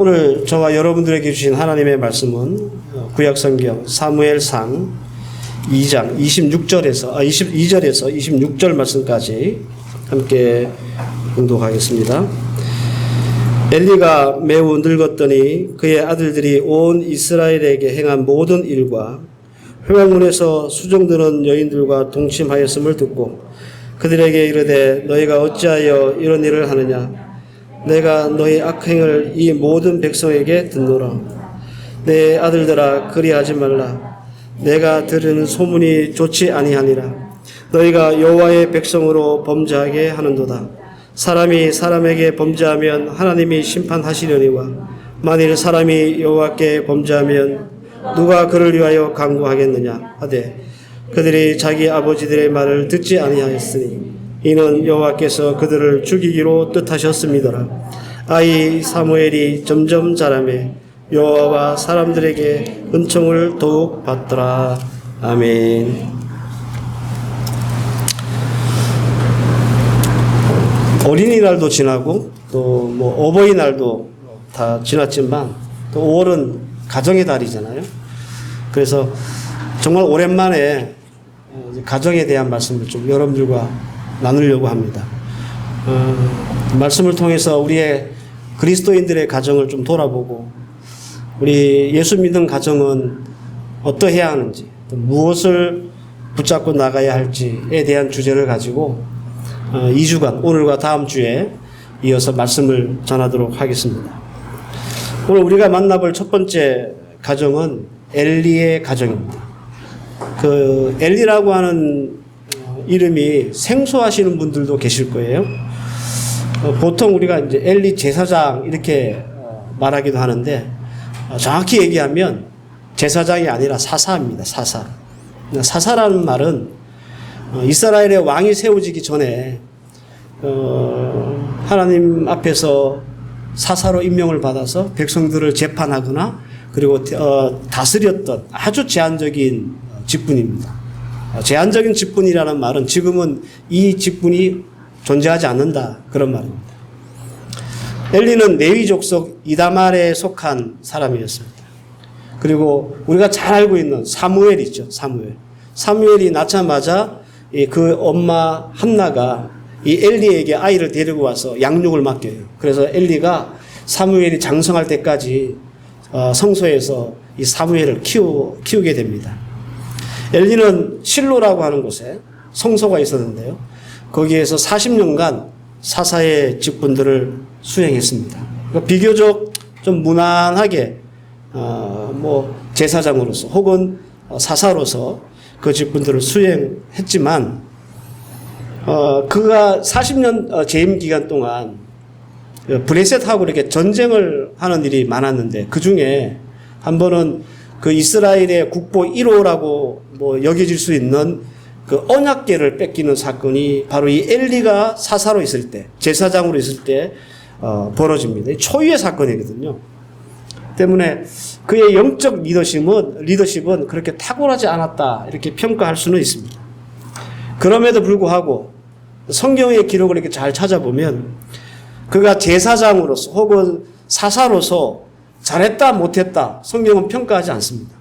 오늘 저와 여러분들에게 주신 하나님의 말씀은 구약성경 사무엘상 2장 22절에서 26절 말씀까지 함께 봉독하겠습니다. 엘리가 매우 늙었더니 그의 아들들이 온 이스라엘에게 행한 모든 일과 회막문에서 수종드는 여인들과 동침하였음을 듣고 그들에게 이르되 너희가 어찌하여 이런 일을 하느냐? 내가 너희 악행을 이 모든 백성에게 듣노라. 내 아들들아 그리하지 말라. 내가 들은 소문이 좋지 아니하니라. 너희가 여호와의 백성으로 범죄하게 하는도다. 사람이 사람에게 범죄하면 하나님이 심판하시려니와 만일 사람이 여호와께 범죄하면 누가 그를 위하여 강구하겠느냐 하되 그들이 자기 아버지들의 말을 듣지 아니하였으니 이는 여호와께서 그들을 죽이기로 뜻하셨음이더라. 아이 사무엘이 점점 자라매 여호와와 사람들에게 은총을 더욱 받더라. 아멘. 어린이날도 지나고 또 뭐 어버이날도 다 지났지만 또 5월은 가정의 달이잖아요. 그래서 정말 오랜만에 가정에 대한 말씀을 좀 여러분들과 나누려고 합니다. 말씀을 통해서 우리의 그리스도인들의 가정을 좀 돌아보고 우리 예수 믿는 가정은 어떠해야 하는지 또 무엇을 붙잡고 나가야 할지에 대한 주제를 가지고 2주간 오늘과 다음 주에 이어서 말씀을 전하도록 하겠습니다. 오늘 우리가 만나볼 첫 번째 가정은 엘리의 가정입니다. 그 엘리라고 하는 이름이 생소하시는 분들도 계실 거예요. 보통 우리가 이제 엘리 제사장 이렇게 말하기도 하는데 정확히 얘기하면 제사장이 아니라 사사입니다. 사사. 사사라는 말은 이스라엘의 왕이 세워지기 전에 하나님 앞에서 사사로 임명을 받아서 백성들을 재판하거나 그리고 다스렸던 아주 제한적인 직분입니다. 제한적인 직분이라는 말은 지금은 이 직분이 존재하지 않는다 그런 말입니다. 엘리는 레위 족속 이다말에 속한 사람이었습니다. 그리고 우리가 잘 알고 있는 사무엘 있죠. 사무엘이 낳자마자 그 엄마 한나가 이 엘리에게 아이를 데리고 와서 양육을 맡겨요. 그래서 엘리가 사무엘이 장성할 때까지 성소에서 이 사무엘을 키우게 됩니다. 엘리는 실로라고 하는 곳에 성소가 있었는데요. 거기에서 40년간 사사의 직분들을 수행했습니다. 그러니까 비교적 좀 무난하게 제사장으로서 혹은 사사로서 그 직분들을 수행했지만 그가 40년 재임 기간 동안 브레셋하고 이렇게 전쟁을 하는 일이 많았는데 그 중에 한 번은 그 이스라엘의 국보 1호라고 여겨질 수 있는 그 언약궤를 뺏기는 사건이 바로 이 엘리가 사사로 있을 때, 제사장으로 있을 때 벌어집니다. 초유의 사건이거든요. 때문에 그의 영적 리더십은 그렇게 탁월하지 않았다 이렇게 평가할 수는 있습니다. 그럼에도 불구하고 성경의 기록을 이렇게 잘 찾아보면 그가 제사장으로서 혹은 사사로서 잘했다 못했다 성경은 평가하지 않습니다.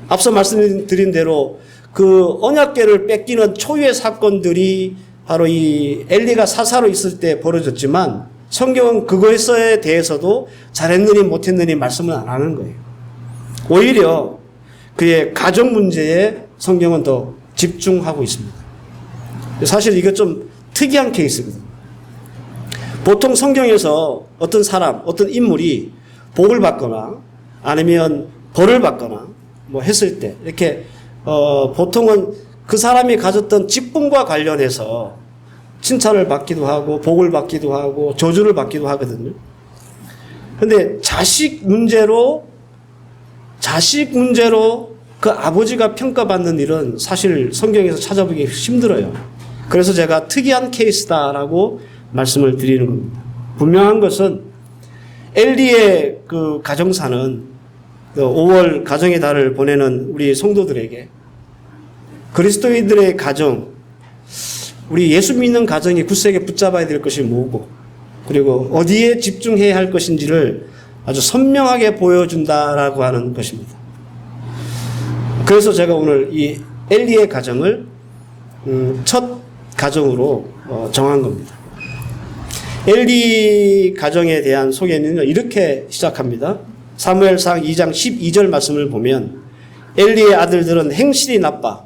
앞서 말씀드린 대로 그 언약궤를 뺏기는 초유의 사건들이 바로 이 엘리가 사사로 있을 때 벌어졌지만 성경은 그것에 대해서도 잘했느니 못했느니 말씀을 안 하는 거예요. 오히려 그의 가정 문제에 성경은 더 집중하고 있습니다. 사실 이게 좀 특이한 케이스거든요. 보통 성경에서 어떤 사람, 어떤 인물이 복을 받거나 아니면 벌을 받거나 했을 때 이렇게 보통은 그 사람이 가졌던 직분과 관련해서 칭찬을 받기도 하고 복을 받기도 하고 저주를 받기도 하거든요. 그런데 자식 문제로 그 아버지가 평가받는 일은 사실 성경에서 찾아보기 힘들어요. 그래서 제가 특이한 케이스다라고 말씀을 드리는 겁니다. 분명한 것은 엘리의 그 가정사는 5월 가정의 달을 보내는 우리 성도들에게 그리스도인들의 가정, 우리 예수 믿는 가정이 굳세게 붙잡아야 될 것이 뭐고 그리고 어디에 집중해야 할 것인지를 아주 선명하게 보여준다라고 하는 것입니다. 그래서 제가 오늘 이 엘리의 가정을 첫 가정으로 정한 겁니다. 엘리 가정에 대한 소개는 이렇게 시작합니다. 사무엘상 2장 12절 말씀을 보면 엘리의 아들들은 행실이 나빠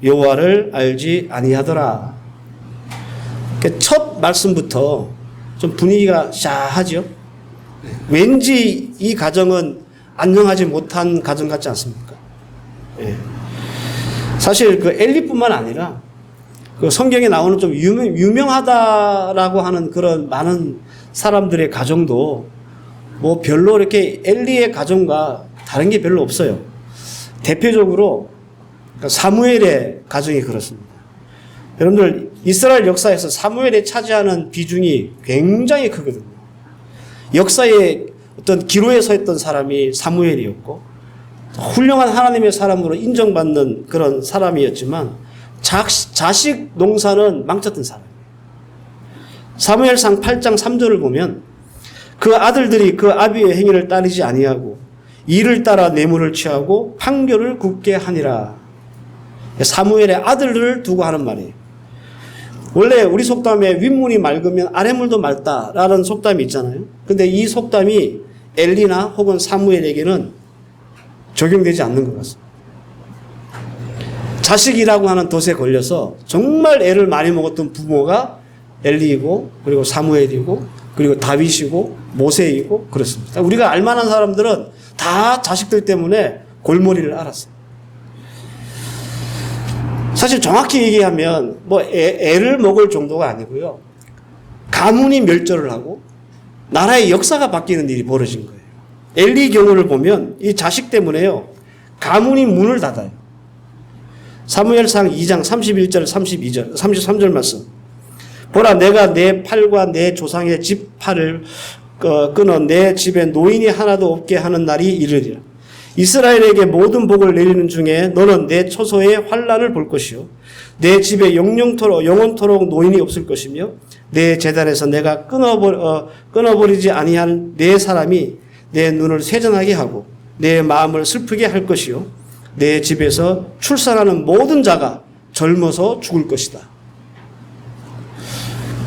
여호와를 알지 아니하더라. 첫 말씀부터 좀 분위기가 샤하죠. 왠지 이 가정은 안녕하지 못한 가정 같지 않습니까? 예. 사실 그 엘리뿐만 아니라 그 성경에 나오는 좀 유명하다라고 하는 그런 많은 사람들의 가정도 뭐 별로 이렇게 엘리의 가정과 다른 게 별로 없어요. 대표적으로 사무엘의 가정이 그렇습니다. 여러분들 이스라엘 역사에서 사무엘이 차지하는 비중이 굉장히 크거든요. 역사의 어떤 기로에 서 있던 사람이 사무엘이었고 훌륭한 하나님의 사람으로 인정받는 그런 사람이었지만 자식 농사는 망쳤던 사람이에요. 사무엘상 8장 3절을 보면 그 아들들이 그 아비의 행위를 따르지 아니하고 이를 따라 뇌물을 취하고 판결을 굽게 하니라. 사무엘의 아들들을 두고 하는 말이에요. 원래 우리 속담에 윗물이 맑으면 아랫물도 맑다라는 속담이 있잖아요. 근데 이 속담이 엘리나 혹은 사무엘에게는 적용되지 않는 것 같습니다. 자식이라고 하는 덫에 걸려서 정말 애를 많이 먹었던 부모가 엘리이고 그리고 사무엘이고 그리고 다윗이고 모세이고 그렇습니다. 우리가 알만한 사람들은 다 자식들 때문에 골머리를 앓았어요. 사실 정확히 얘기하면 뭐 애를 먹을 정도가 아니고요. 가문이 멸절을 하고 나라의 역사가 바뀌는 일이 벌어진 거예요. 엘리 경우를 보면 이 자식 때문에요. 가문이 문을 닫아요. 사무엘상 2장 31절 32절 33절 말씀. 보라 내가 내 팔과 내 조상의 집 팔을 끊어 내 집에 노인이 하나도 없게 하는 날이 이르리라. 이스라엘에게 모든 복을 내리는 중에 너는 내 처소에 환난을 볼 것이요 내 집에 영원토록 노인이 없을 것이며 내 제단에서 내가 끊어버리지 아니한 내 사람이 내 눈을 세전하게 하고 내 마음을 슬프게 할 것이요 내 집에서 출산하는 모든 자가 젊어서 죽을 것이다.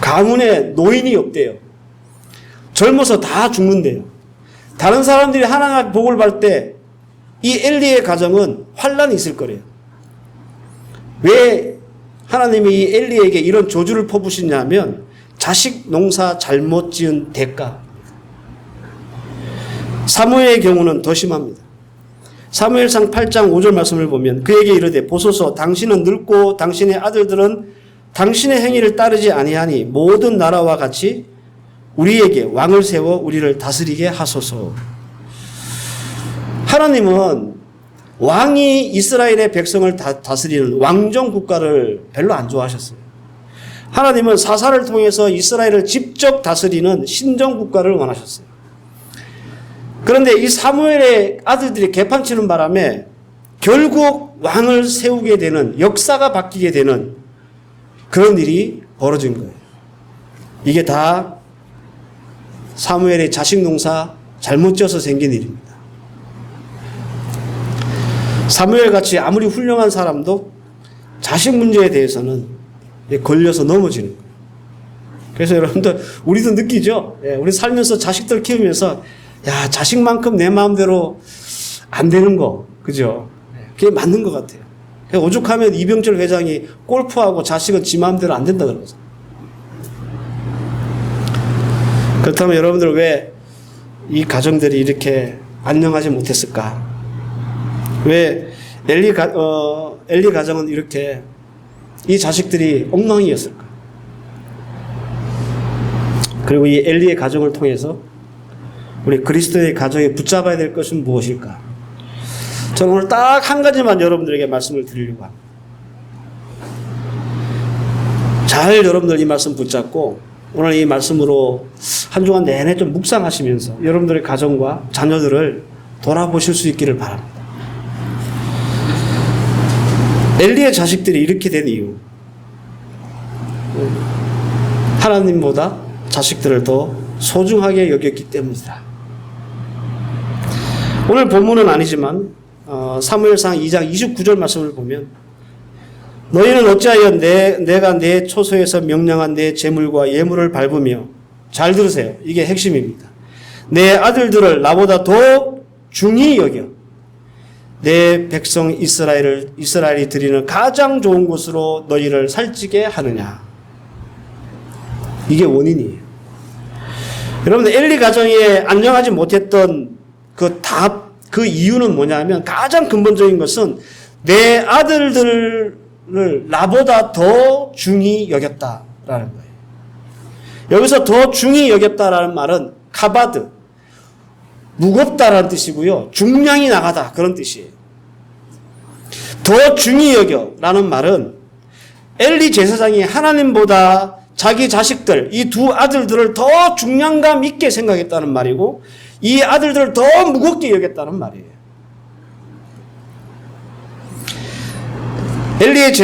가문에 노인이 없대요. 젊어서 다 죽는데요. 다른 사람들이 하나님의 복을 받을 때 이 엘리의 가정은 환난이 있을 거래요. 왜 하나님이 이 엘리에게 이런 저주를 퍼부시냐면 자식 농사 잘못 지은 대가. 사무엘의 경우는 더 심합니다. 사무엘상 8장 5절 말씀을 보면 그에게 이르되 보소서 당신은 늙고 당신의 아들들은 당신의 행위를 따르지 아니하니 모든 나라와 같이 우리에게 왕을 세워 우리를 다스리게 하소서. 하나님은 왕이 이스라엘의 백성을 다스리는 왕정 국가를 별로 안 좋아하셨어요. 하나님은 사사를 통해서 이스라엘을 직접 다스리는 신정 국가를 원하셨어요. 그런데 이 사무엘의 아들들이 개판치는 바람에 결국 왕을 세우게 되는 역사가 바뀌게 되는 그런 일이 벌어진 거예요. 이게 다 사무엘의 자식 농사 잘못 지어서 생긴 일입니다. 사무엘같이 아무리 훌륭한 사람도 자식 문제에 대해서는 걸려서 넘어지는 거예요. 그래서 여러분들 우리도 느끼죠. 우리 살면서 자식들 키우면서 야 자식만큼 내 마음대로 안 되는 거 그죠? 그게 맞는 것 같아요. 오죽하면 이병철 회장이 골프하고 자식은 지 마음대로 안 된다 그러거든요. 그렇다면 여러분들 왜 이 가정들이 이렇게 안녕하지 못했을까? 왜 엘리 가정은 이렇게 이 자식들이 엉망이었을까? 그리고 이 엘리의 가정을 통해서 우리 그리스도의 가정에 붙잡아야 될 것은 무엇일까? 저는 오늘 딱 한 가지만 여러분들에게 말씀을 드리려고 합니다. 잘 여러분들 이 말씀 붙잡고 오늘 이 말씀으로 한 주간 내내 좀 묵상하시면서 여러분들의 가정과 자녀들을 돌아보실 수 있기를 바랍니다. 엘리의 자식들이 이렇게 된 이유, 하나님보다 자식들을 더 소중하게 여겼기 때문이다. 오늘 본문은 아니지만 사무엘상 2장 29절 말씀을 보면 너희는 어찌하여 내가 내 초소에서 명령한 내 제물과 예물을 밟으며, 잘 들으세요. 이게 핵심입니다. 내 아들들을 나보다 더 중히 여겨 내 백성 이스라엘이 드리는 가장 좋은 곳으로 너희를 살찌게 하느냐. 이게 원인이에요. 여러분, 엘리 가정에 안녕하지 못했던 그 이유는 뭐냐면, 가장 근본적인 것은 내 아들들을 나보다 더 중히 여겼다라는 거예요. 여기서 더 중히 여겼다라는 말은 카바드, 무겁다라는 뜻이고요. 중량이 나가다, 그런 뜻이에요. 더 중히 여겨라는 말은 엘리 제사장이 하나님보다 자기 자식들, 이 두 아들들을 더 중량감 있게 생각했다는 말이고, 이 아들들을 더 무겁게 여겼다는 말이에요. 엘리의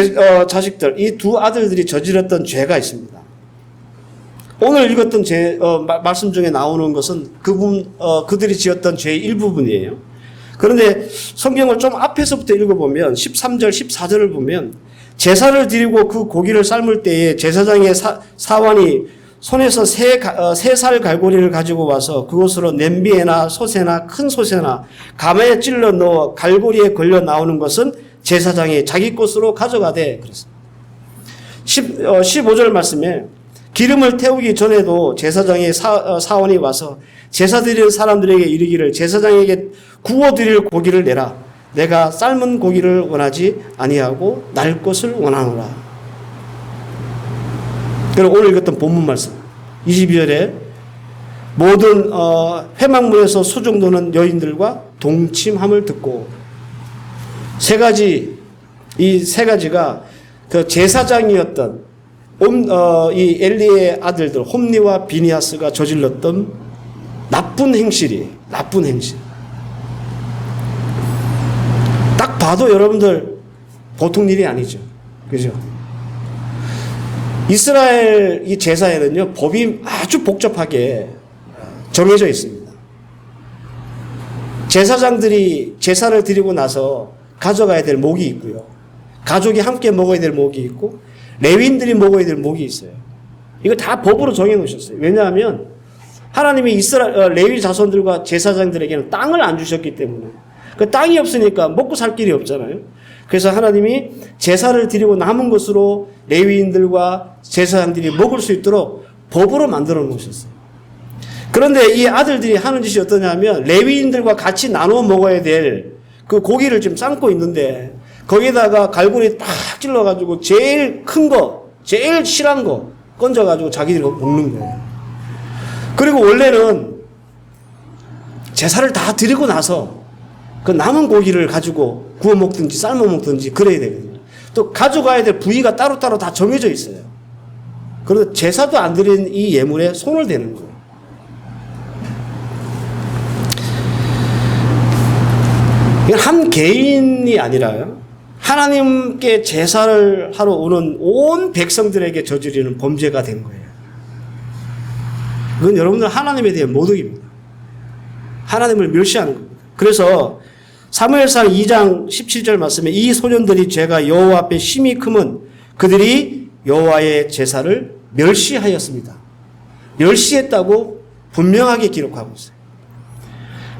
자식들, 이 두 아들들이 저질렀던 죄가 있습니다. 오늘 읽었던 말씀 중에 나오는 것은 그들이 지었던 죄의 일부분이에요. 그런데 성경을 좀 앞에서부터 읽어보면 13절, 14절을 보면 제사를 드리고 그 고기를 삶을 때에 제사장의 사환이 손에서 세 살 갈고리를 가지고 와서 그것으로 냄비에나 솥에나 큰 솥에나 가마에 찔러 넣어 갈고리에 걸려 나오는 것은 제사장이 자기 것으로 가져가되 그랬습니다. 15절 말씀에 기름을 태우기 전에도 제사장의 사원이 와서 제사 드리는 사람들에게 이르기를 제사장에게 구워 드릴 고기를 내라. 내가 삶은 고기를 원하지 아니하고 날 것을 원하노라. 그리고 오늘 읽었던 본문 말씀 22절에 모든 회막문에서 수종도는 여인들과 동침함을 듣고, 이 세 가지가 그 제사장이었던 이 엘리의 아들들 홈니와 비니아스가 저질렀던 나쁜 행실이에요. 나쁜 행실. 딱 봐도 여러분들 보통 일이 아니죠. 그죠? 이스라엘 이 제사에는요, 법이 아주 복잡하게 정해져 있습니다. 제사장들이 제사를 드리고 나서 가져가야 될 목이 있고요. 가족이 함께 먹어야 될 목이 있고, 레위인들이 먹어야 될 목이 있어요. 이거 다 법으로 정해 놓으셨어요. 왜냐하면 하나님이 레위 자손들과 제사장들에게는 땅을 안 주셨기 때문에, 그 땅이 없으니까 먹고 살 길이 없잖아요. 그래서 하나님이 제사를 드리고 남은 것으로 레위인들과 제사장들이 먹을 수 있도록 법으로 만들어 놓으셨어요. 그런데 이 아들들이 하는 짓이 어떠냐면 레위인들과 같이 나눠 먹어야 될 그 고기를 지금 삶고 있는데 거기다가 갈고리 딱 찔러가지고 제일 큰 거, 제일 실한 거 건져가지고 자기들이 먹는 거예요. 그리고 원래는 제사를 다 드리고 나서 그 남은 고기를 가지고 구워 먹든지 삶아 먹든지 그래야 되거든요. 또 가져가야 될 부위가 따로따로 다 정해져 있어요. 그래서 제사도 안 드린 이 예물에 손을 대는 거예요. 이건 한 개인이 아니라요, 하나님께 제사를 하러 오는 온 백성들에게 저지르는 범죄가 된 거예요. 그건 여러분들 하나님에 대한 모독입니다. 하나님을 멸시하는 겁니다. 그래서 사무엘상 2장 17절 말씀에 이 소년들이 죄가 여호와 앞에 심히 크면 그들이 여호와의 제사를 멸시하였습니다. 멸시했다고 분명하게 기록하고 있어요.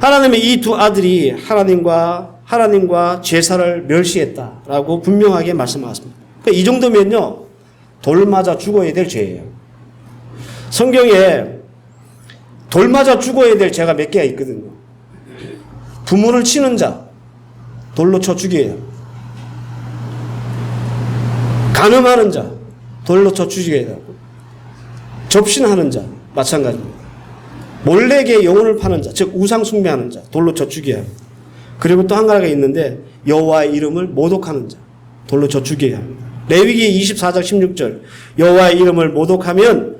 하나님의 이 두 아들이 하나님과 제사를 멸시했다라고 분명하게 말씀하셨습니다. 그러니까 이 정도면요, 돌 맞아 죽어야 될 죄예요. 성경에 돌 맞아 죽어야 될 죄가 몇 개가 있거든요. 부모를 치는 자, 돌로 쳐 죽여야 합니다. 간음하는 자, 돌로 쳐 죽여야 하고, 접신하는 자, 마찬가지입니다. 몰래게 영혼을 파는 자, 즉 우상 숭배하는 자, 돌로 쳐 죽여야 합니다. 그리고 또 한 가지가 있는데 여호와의 이름을 모독하는 자, 돌로 쳐 죽여야 합니다. 레위기 24장 16절 여호와의 이름을 모독하면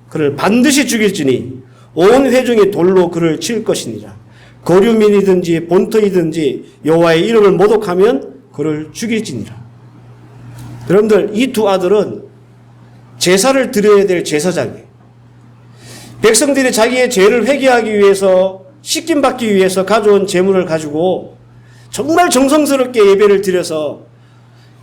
그를 반드시 죽일지니 온 회중이 돌로 그를 칠 것이니라. 거류민이든지 본토이든지 여호와의 이름을 모독하면 그를 죽일지니라. 여러분들, 이 두 아들은 제사를 드려야 될 제사장이에요. 백성들이 자기의 죄를 회개하기 위해서 씻김받기 위해서 가져온 제물을 가지고 정말 정성스럽게 예배를 드려서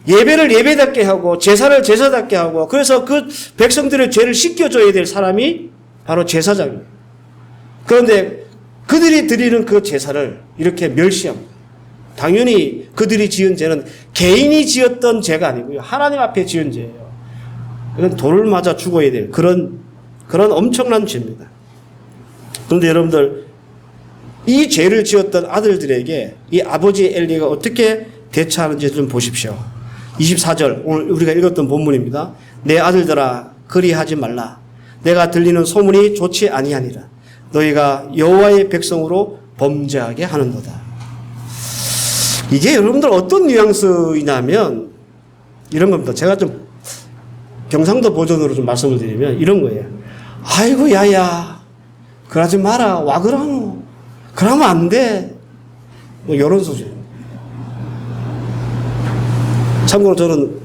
예배를 예배답게 하고 제사를 제사답게 하고 그래서 그 백성들의 죄를 씻겨줘야 될 사람이 바로 제사장이에요. 그런데 그들이 드리는 그 제사를 이렇게 멸시합니다. 당연히 그들이 지은 죄는 개인이 지었던 죄가 아니고요. 하나님 앞에 지은 죄예요. 이건 돌을 맞아 죽어야 될 그런 엄청난 죄입니다. 그런데 여러분들 이 죄를 지었던 아들들에게 이 아버지 엘리가 어떻게 대처하는지 좀 보십시오. 24절 오늘 우리가 읽었던 본문입니다. 내 아들들아 그리하지 말라. 내가 들리는 소문이 좋지 아니하니라. 너희가 여호와의 백성으로 범죄하게 하는도다. 이게 여러분들 어떤 뉘앙스이냐면 이런 겁니다. 제가 좀 경상도 버전으로 좀 말씀을 드리면 이런 거예요. 아이고 야야 그러지 마라. 와 그러노. 그러면 안 돼. 뭐 이런 소리. 참고로 저는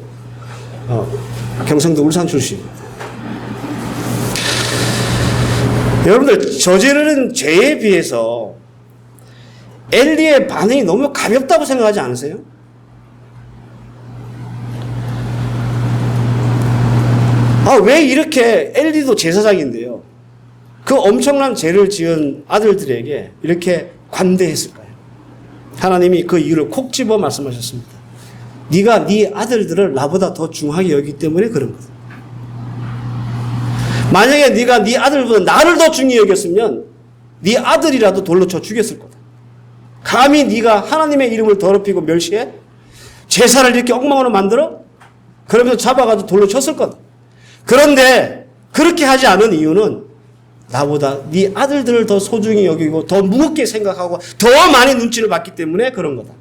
경상도 울산 출신입니다. 여러분들 저지르는 죄에 비해서 엘리의 반응이 너무 가볍다고 생각하지 않으세요? 왜 이렇게 엘리도 제사장인데요. 그 엄청난 죄를 지은 아들들에게 이렇게 관대했을까요? 하나님이 그 이유를 콕 집어 말씀하셨습니다. 네가 네 아들들을 나보다 더 중하게 여기기 때문에 그런 거다. 만약에 네가 네 아들보다 나를 더 중히 여겼으면 네 아들이라도 돌로 쳐 죽였을 거다. 감히 네가 하나님의 이름을 더럽히고 멸시해? 제사를 이렇게 엉망으로 만들어? 그러면서 잡아가지고 돌로 쳤을 거다. 그런데 그렇게 하지 않은 이유는 나보다 네 아들들을 더 소중히 여기고 더 무겁게 생각하고 더 많이 눈치를 봤기 때문에 그런 거다.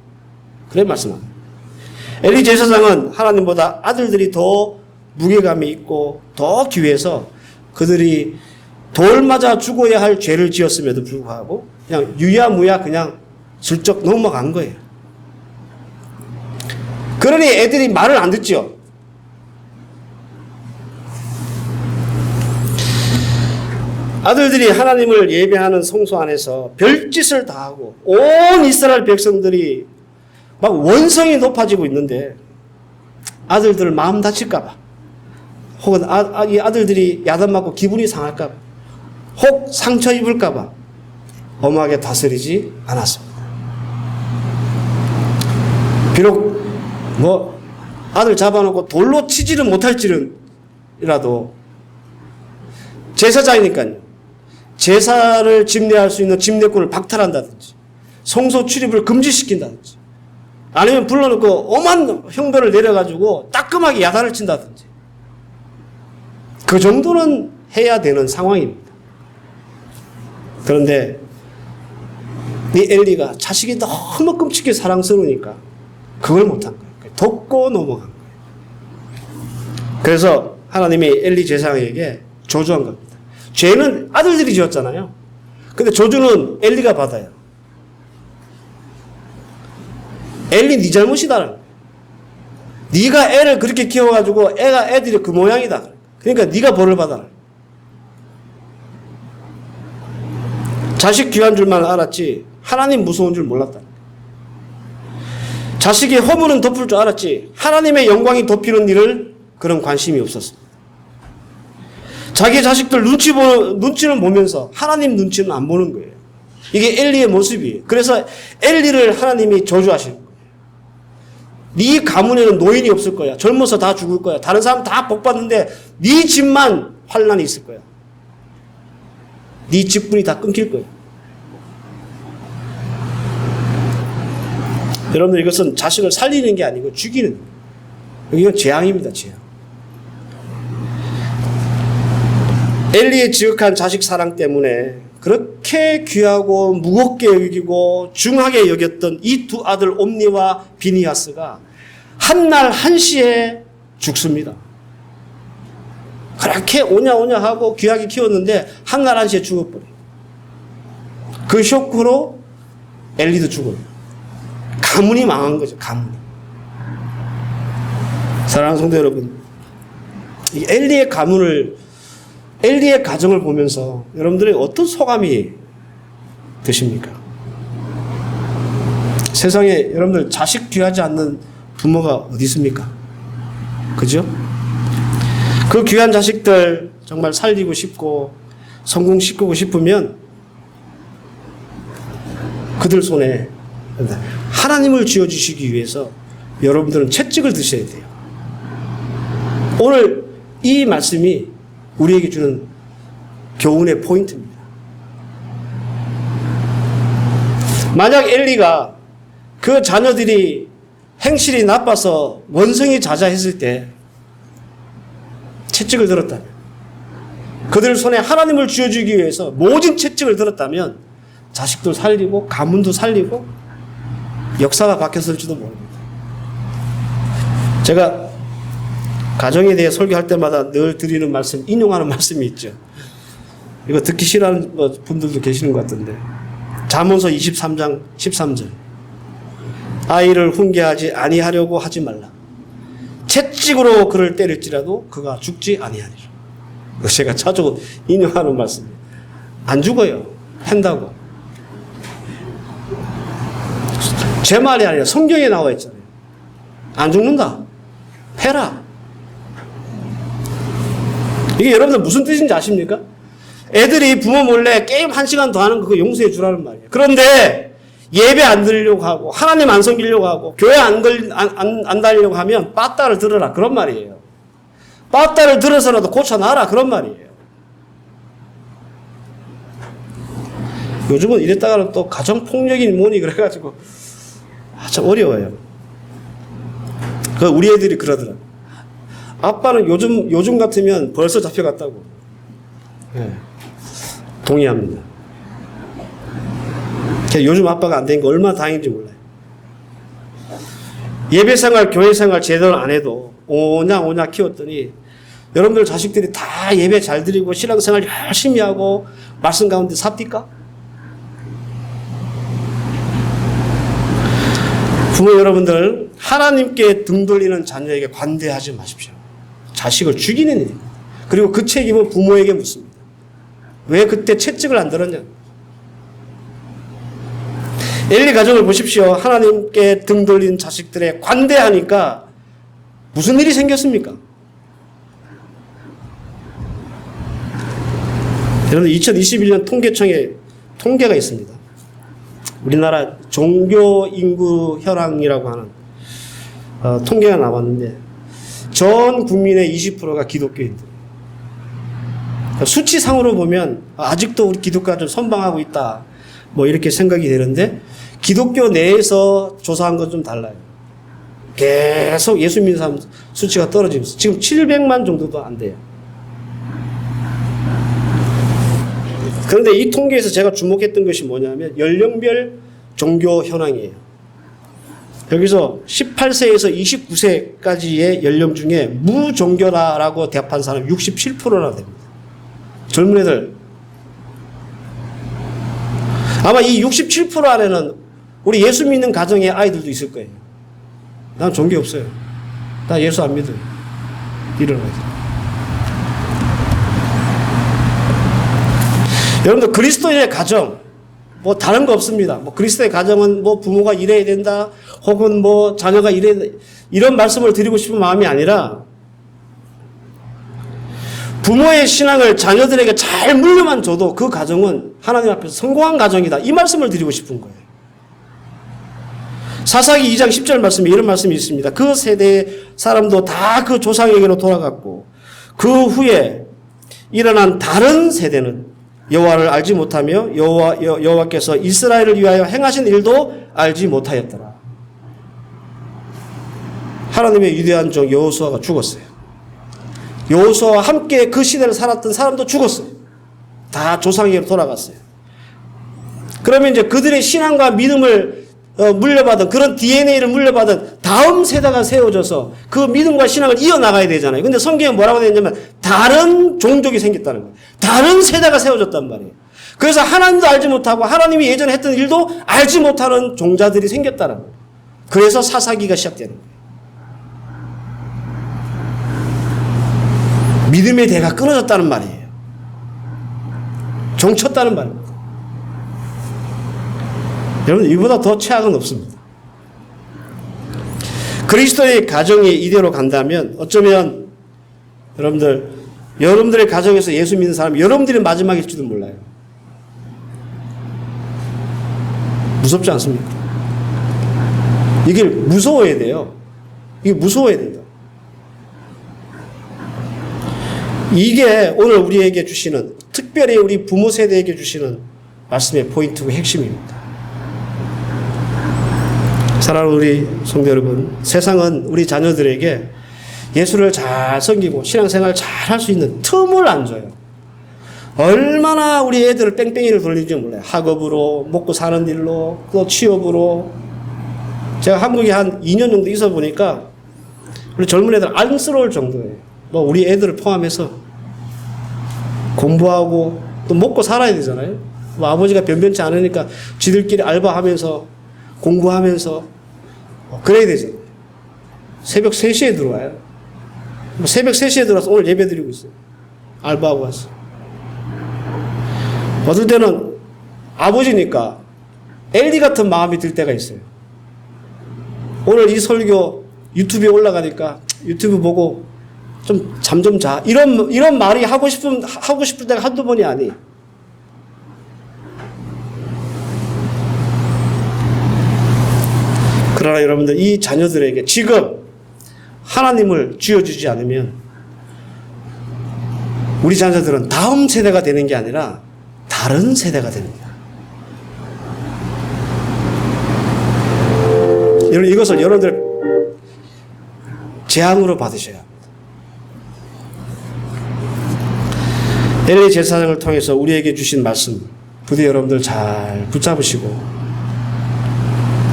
그래 말씀합니다. 엘리 제사장은 하나님보다 아들들이 더 무게감이 있고 더 귀해서 그들이 돌 맞아 죽어야 할 죄를 지었음에도 불구하고 그냥 유야무야 그냥 슬쩍 넘어간 거예요. 그러니 애들이 말을 안 듣죠. 아들들이 하나님을 예배하는 성소 안에서 별짓을 다 하고 온 이스라엘 백성들이 막 원성이 높아지고 있는데 아들들을 마음 다칠까봐 혹은 이 아들들이 야단 맞고 기분이 상할까봐 혹 상처 입을까봐 엄하게 다스리지 않았습니다. 비록 뭐 아들 잡아놓고 돌로 치지는 못할지라도 제사장이니까요. 제사를 집례할 수 있는 집례권을 박탈한다든지 성소 출입을 금지시킨다든지 아니면 불러놓고 엄한 형벌을 내려가지고 따끔하게 야단을 친다든지 그 정도는 해야 되는 상황입니다. 그런데 이 엘리가 자식이 너무 끔찍하게 사랑스러우니까 그걸 못한 거예요. 덮고 넘어간 거예요. 그래서 하나님이 엘리 제사장에게 저주한 겁니다. 죄는 아들들이 지었잖아요. 근데 저주는 엘리가 받아요. 엘리 네 잘못이다. 네가 애를 그렇게 키워가지고 애들이 그 모양이다. 그러니까 네가 벌을 받아라. 자식 귀한 줄만 알았지 하나님 무서운 줄 몰랐다. 자식의 허물은 덮을 줄 알았지 하나님의 영광이 덮이는 일을 그런 관심이 없었습니다. 자기 자식들 눈치는 보면서 하나님 눈치는 안 보는 거예요. 이게 엘리의 모습이에요. 그래서 엘리를 하나님이 저주하시는 거예요. 네 가문에는 노인이 없을 거야. 젊어서 다 죽을 거야. 다른 사람 다 복 받는데 네 집만 환난이 있을 거야. 네 직분이 다 끊길 거야. 여러분들 이것은 자식을 살리는 게 아니고 죽이는 거예요. 이건 재앙입니다. 재앙. 엘리의 지극한 자식 사랑 때문에 그렇게 귀하고 무겁게 여기고 중하게 여겼던 이 두 아들 옴니와 비니하스가 한날 한시에 죽습니다. 그렇게 오냐오냐 하고 귀하게 키웠는데 한날 한시에 죽어버려요. 그 쇼크로 엘리도 죽어요. 가문이 망한 거죠. 가문이. 사랑하는 성도 여러분, 이 엘리의 가정을 보면서 여러분들의 어떤 소감이 드십니까? 세상에 여러분들 자식 귀하지 않는 부모가 어디 있습니까? 그죠? 그 귀한 자식들 정말 살리고 싶고 성공시키고 싶으면 그들 손에 하나님을 쥐어주시기 위해서 여러분들은 채찍을 드셔야 돼요. 오늘 이 말씀이 우리에게 주는 교훈의 포인트입니다. 만약 엘리가 그 자녀들이 행실이 나빠서 원성이 자자했을 때 채찍을 들었다면, 그들 손에 하나님을 쥐어주기 위해서 모든 채찍을 들었다면 자식도 살리고 가문도 살리고 역사가 바뀌었을지도 모릅니다. 제가 가정에 대해 설교할 때마다 늘 드리는 말씀, 인용하는 말씀이 있죠. 이거 듣기 싫어하는 분들도 계시는 것 같은데, 잠언서 23장 13절. 아이를 훈계하지 아니하려고 하지 말라. 채찍으로 그를 때릴지라도 그가 죽지 아니하리라. 제가 자주 인용하는 말씀이에요. 안 죽어요. 팬다고. 제 말이 아니라 성경에 나와 있잖아요. 안 죽는다. 패라. 이게 여러분들 무슨 뜻인지 아십니까? 애들이 부모 몰래 게임 1시간 더 하는 그거 용서해 주라는 말이에요. 그런데 예배 안 드리려고 하고 하나님 안 섬기려고 하고 교회 안 다니려고 하면 빠따를 들어라 그런 말이에요. 빠따를 들어서라도 고쳐놔라 그런 말이에요. 요즘은 이랬다가는 또 가정폭력이 뭐니 그래가지고 참 어려워요. 우리 애들이 그러더라고요. 아빠는 요즘 같으면 벌써 잡혀갔다고. 네. 동의합니다. 요즘 아빠가 안 되는 거 얼마나 다행인지 몰라요. 예배생활, 교회생활 제대로 안 해도 오냐 키웠더니 여러분들 자식들이 다 예배 잘 드리고 신앙생활 열심히 하고 말씀 가운데 삽니까? 부모 여러분들, 하나님께 등 돌리는 자녀에게 관대하지 마십시오. 자식을 죽이는 일입니다. 그리고 그 책임은 부모에게 묻습니다. 왜 그때 채찍을 안 들었냐? 엘리 가정을 보십시오. 하나님께 등 돌린 자식들에 관대하니까 무슨 일이 생겼습니까? 여러분 2021년 통계청에 통계가 있습니다. 우리나라 종교 인구 현황이라고 하는 통계가 나왔는데 전 국민의 20%가 기독교인들. 수치상으로 보면 아직도 우리 기독교가 좀 선방하고 있다. 뭐 이렇게 생각이 되는데 기독교 내에서 조사한 건 좀 달라요. 계속 예수 믿는 사람 수치가 떨어지고 있어요. 지금 700만 정도도 안 돼요. 그런데 이 통계에서 제가 주목했던 것이 뭐냐면 연령별 종교 현황이에요. 여기서 18세에서 29세까지의 연령 중에 무종교라고 대답한 사람이 67%나 됩니다. 젊은 애들. 아마 이 67% 안에는 우리 예수 믿는 가정의 아이들도 있을 거예요. 난 종교 없어요. 나 예수 안 믿어요. 일어나요. 여러분들 그리스도인의 가정 뭐 다른 거 없습니다. 뭐 그리스도의 가정은 뭐 부모가 이래야 된다 혹은 뭐 자녀가 이래야 된다 이런 말씀을 드리고 싶은 마음이 아니라 부모의 신앙을 자녀들에게 잘 물려만 줘도 그 가정은 하나님 앞에서 성공한 가정이다. 이 말씀을 드리고 싶은 거예요. 사사기 2장 10절 말씀에 이런 말씀이 있습니다. 그 세대의 사람도 다 그 조상에게로 돌아갔고 그 후에 일어난 다른 세대는 여호와를 알지 못하며 여호와께서 이스라엘을 위하여 행하신 일도 알지 못하였더라. 하나님의 위대한 종 여호수아가 죽었어요. 여호수아와 함께 그 시대를 살았던 사람도 죽었어요. 다 조상에게로 돌아갔어요. 그러면 이제 그들의 신앙과 믿음을 물려받은 그런 DNA를 물려받은 다음 세대가 세워져서 그 믿음과 신앙을 이어나가야 되잖아요. 근데 성경에 뭐라고 되어 있냐면 다른 종족이 생겼다는 거예요. 다른 세대가 세워졌단 말이에요. 그래서 하나님도 알지 못하고 하나님이 예전에 했던 일도 알지 못하는 종자들이 생겼다는 거예요. 그래서 사사기가 시작되는 거예요. 믿음의 대가 끊어졌다는 말이에요. 종쳤다는 말입니다. 여러분, 이보다 더 최악은 없습니다. 그리스도의 가정이 이대로 간다면 어쩌면 여러분들의 가정에서 예수 믿는 사람이 여러분들이 마지막일지도 몰라요. 무섭지 않습니까? 이게 무서워야 돼요. 이게 무서워야 된다. 이게 오늘 우리에게 주시는, 특별히 우리 부모 세대에게 주시는 말씀의 포인트고 핵심입니다. 사랑하는 우리 성도 여러분, 세상은 우리 자녀들에게 예수를 잘 섬기고 신앙생활 잘 할 수 있는 틈을 안 줘요. 얼마나 우리 애들을 뺑뺑이를 돌리는지 몰라요. 학업으로, 먹고 사는 일로, 또 취업으로. 제가 한국에 한 2년 정도 있어 보니까 우리 젊은 애들 안쓰러울 정도예요. 뭐 우리 애들을 포함해서 공부하고 또 먹고 살아야 되잖아요. 뭐 아버지가 변변치 않으니까 지들끼리 알바하면서 공부하면서 그래야 되죠. 새벽 3시에 들어와요. 새벽 3시에 들어와서 오늘 예배 드리고 있어요. 알바하고 와서. 어떨 때는 아버지니까 LD 같은 마음이 들 때가 있어요. 오늘 이 설교 유튜브에 올라가니까 유튜브 보고 좀 잠 좀 자. 이런 말이 하고 싶을 때가 한두 번이 아니에요. 그러나 여러분들, 이 자녀들에게 지금 하나님을 쥐어주지 않으면 우리 자녀들은 다음 세대가 되는 게 아니라 다른 세대가 됩니다. 여러분, 이것을 여러분들 재앙으로 받으셔야 합니다. 엘리 제사장을 통해서 우리에게 주신 말씀, 부디 여러분들 잘 붙잡으시고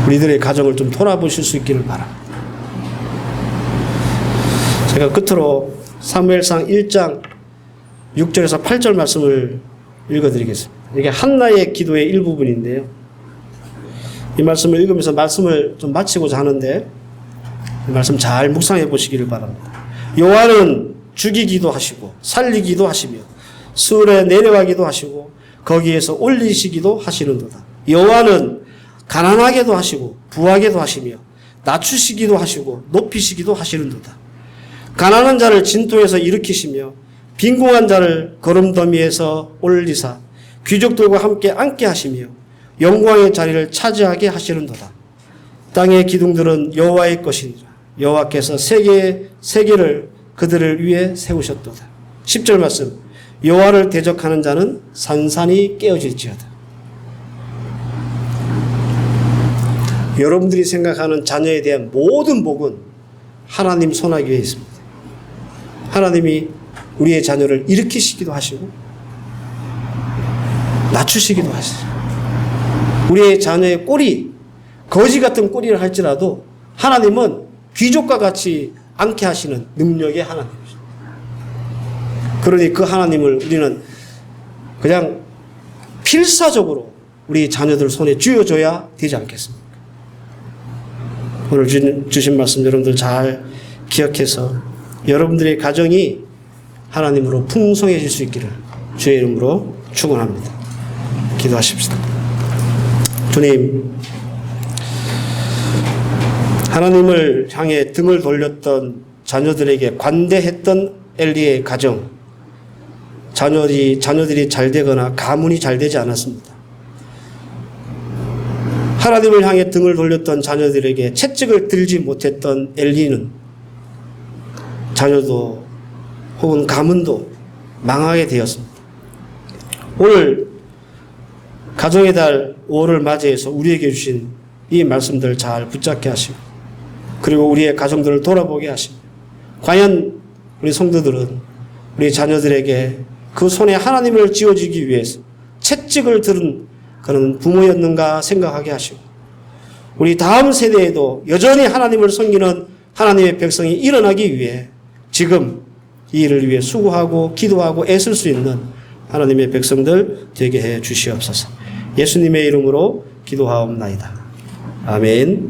우리들의 가정을 좀 돌아보실 수 있기를 바랍니다. 제가 끝으로 사무엘상 1장 6절에서 8절 말씀을 읽어드리겠습니다. 이게 한나의 기도의 일부분인데요. 이 말씀을 읽으면서 말씀을 좀 마치고자 하는데 이 말씀 잘 묵상해 보시기를 바랍니다. 여호와는 죽이기도 하시고 살리기도 하시며 수월에 내려가기도 하시고 거기에서 올리시기도 하시는도다. 여호와는 가난하게도 하시고 부하게도 하시며 낮추시기도 하시고 높이시기도 하시는도다. 가난한 자를 진토에서 일으키시며 빈궁한 자를 거름더미에서 올리사 귀족들과 함께 앉게 하시며 영광의 자리를 차지하게 하시는도다. 땅의 기둥들은 여호와의 것이니라. 여호와께서 세계를 그들을 위해 세우셨도다. 10절 말씀, 여호와를 대적하는 자는 산산이 깨어질지어다. 여러분들이 생각하는 자녀에 대한 모든 복은 하나님 손아귀에 있습니다. 하나님이 우리의 자녀를 일으키시기도 하시고 낮추시기도 하시죠. 우리의 자녀의 꼬리, 거지 같은 꼬리를 할지라도 하나님은 귀족과 같이 앉게 하시는 능력의 하나님이죠. 그러니 그 하나님을 우리는 그냥 필사적으로 우리 자녀들 손에 쥐어줘야 되지 않겠습니까? 오늘 주신 말씀 여러분들 잘 기억해서 여러분들의 가정이 하나님으로 풍성해질 수 있기를 주의 이름으로 축원합니다. 기도하십시다. 주님, 하나님을 향해 등을 돌렸던 자녀들에게 관대했던 엘리의 가정, 자녀들이 잘 되거나 가문이 잘 되지 않았습니다. 하나님을 향해 등을 돌렸던 자녀들에게 채찍을 들지 못했던 엘리는 자녀도 혹은 가문도 망하게 되었습니다. 오늘 가정의 달 5월을 맞이해서 우리에게 주신 이 말씀들 잘 붙잡게 하시고 그리고 우리의 가정들을 돌아보게 하시고 과연 우리 성도들은 우리 자녀들에게 그 손에 하나님을 쥐어주기 위해서 채찍을 들은 그런 부모였는가 생각하게 하시고 우리 다음 세대에도 여전히 하나님을 섬기는 하나님의 백성이 일어나기 위해 지금 이 일을 위해 수고하고 기도하고 애쓸 수 있는 하나님의 백성들 되게 해 주시옵소서. 예수님의 이름으로 기도하옵나이다. 아멘.